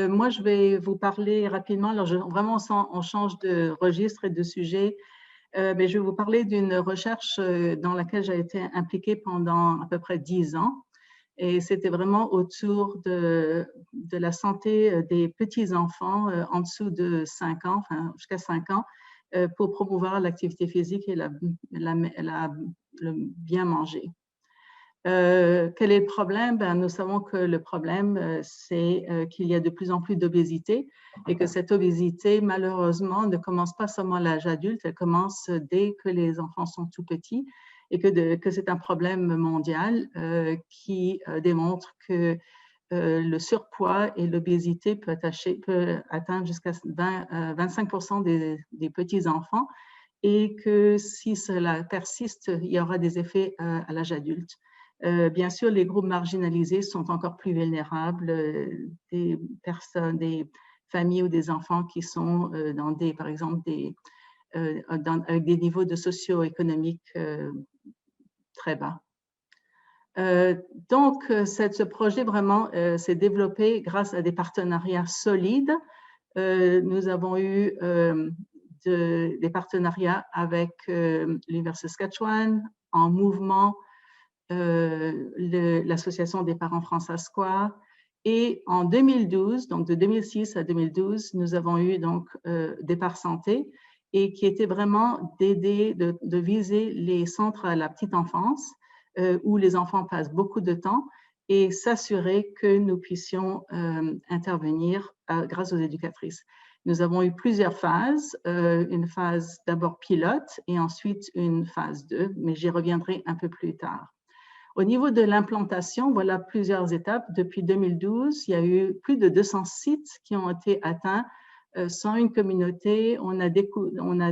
Moi, je vais vous parler rapidement. Alors, vraiment, on change de registre et de sujet, mais je vais vous parler d'une recherche dans laquelle j'ai été impliquée pendant à peu près 10 ans. Et c'était vraiment autour de la santé des petits-enfants en dessous de 5 ans, enfin jusqu'à 5 ans, pour promouvoir l'activité physique et le bien manger. Quel est le problème? Nous savons que le problème, c'est qu'il y a de plus en plus d'obésité et que cette obésité, malheureusement, ne commence pas seulement à l'âge adulte, elle commence dès que les enfants sont tout petits et que c'est un problème mondial qui démontre que le surpoids et l'obésité peut atteindre jusqu'à 25% des petits-enfants et que si cela persiste, il y aura des effets à l'âge adulte. Bien sûr, les groupes marginalisés sont encore plus vulnérables, des personnes, des familles ou des enfants qui sont par exemple, avec des niveaux de socio-économiques très bas. Ce projet vraiment s'est développé grâce à des partenariats solides. Nous avons eu des partenariats avec l'Université de Saskatchewan, En Mouvement, l'Association des parents francescois. Et en 2012, donc de 2006 à 2012, nous avons eu donc Départ Santé et qui était vraiment d'aider, de viser les centres à la petite enfance où les enfants passent beaucoup de temps et s'assurer que nous puissions intervenir grâce aux éducatrices. Nous avons eu plusieurs phases, une phase d'abord pilote et ensuite une phase 2, mais j'y reviendrai un peu plus tard. Au niveau de l'implantation, voilà plusieurs étapes. Depuis 2012, il y a eu plus de 200 sites qui ont été atteints sans une communauté. On a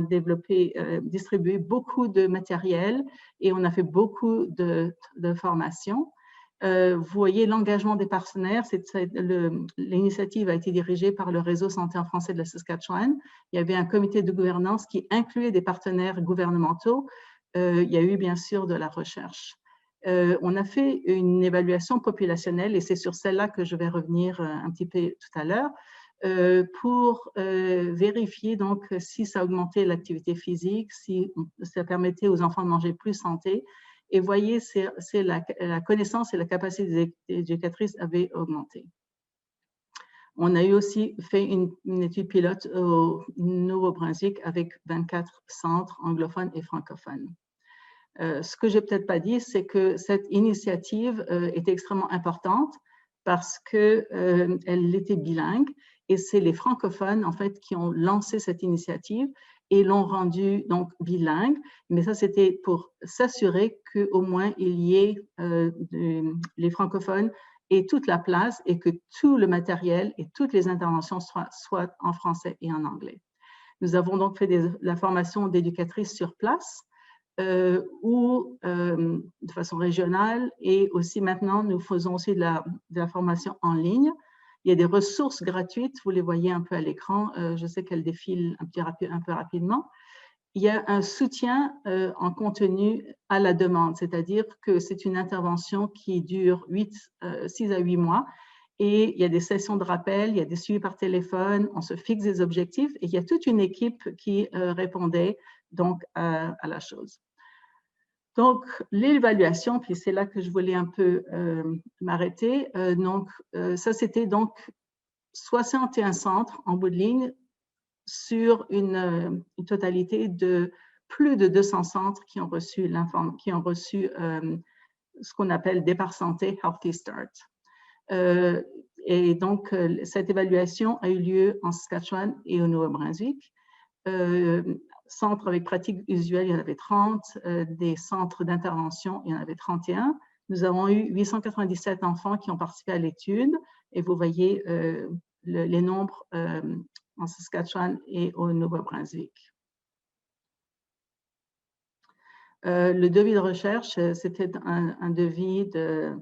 développé, distribué beaucoup de matériel et on a fait beaucoup de formations. Vous voyez l'engagement des partenaires. L'initiative a été dirigée par le réseau Santé en français de la Saskatchewan. Il y avait un comité de gouvernance qui incluait des partenaires gouvernementaux. Il y a eu bien sûr de la recherche. On a fait une évaluation populationnelle et c'est sur celle-là que je vais revenir un petit peu tout à l'heure pour vérifier donc si ça augmentait l'activité physique, si ça permettait aux enfants de manger plus santé. Et voyez, la connaissance et la capacité des éducatrices avaient augmenté. On a eu aussi fait une étude pilote au Nouveau-Brunswick avec 24 centres anglophones et francophones. Ce que je n'ai peut-être pas dit, c'est que cette initiative est extrêmement importante parce qu'elle était bilingue et c'est les francophones en fait qui ont lancé cette initiative et l'ont rendue donc bilingue. Mais ça, c'était pour s'assurer qu'au moins il y ait les francophones et toute la place et que tout le matériel et toutes les interventions soient en français et en anglais. Nous avons donc fait la formation d'éducatrices sur place ou de façon régionale et aussi maintenant nous faisons aussi de la formation en ligne. Il y a des ressources gratuites, vous les voyez un peu à l'écran, je sais qu'elles défilent un peu rapidement. Il y a un soutien en contenu à la demande, c'est-à-dire que c'est une intervention qui dure 6 à 8 mois et il y a des sessions de rappel, il y a des suivis par téléphone, on se fixe des objectifs et il y a toute une équipe qui répondait donc à la chose. Donc, l'évaluation, puis c'est là que je voulais un peu m'arrêter. Ça, c'était donc 61 centres en bout de ligne sur une totalité de plus de 200 centres qui ont reçu ce qu'on appelle Départ Santé Healthy Start. Et donc, cette évaluation a eu lieu en Saskatchewan et au Nouveau-Brunswick. Centres avec pratique usuelle, il y en avait 30. Des centres d'intervention, il y en avait 31. Nous avons eu 897 enfants qui ont participé à l'étude et vous voyez les nombres en Saskatchewan et au Nouveau-Brunswick. Le devis de recherche, c'était un devis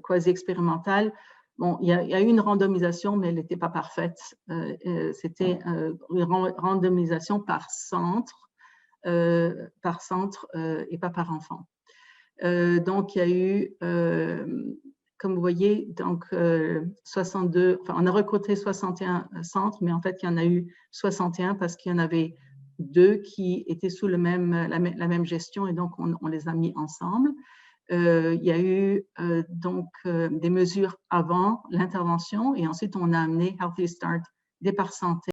quasi-expérimental. Bon, il y a eu une randomisation, mais elle n'était pas parfaite. C'était une randomisation par centre et pas par enfant. Donc, il y a eu comme vous voyez, donc 62, enfin, on a recruté 61 centres, mais en fait, il y en a eu 61 parce qu'il y en avait 2 qui étaient sous la même gestion et donc on les a mis ensemble. Il y a eu des mesures avant l'intervention et ensuite on a amené Healthy Start Départ Santé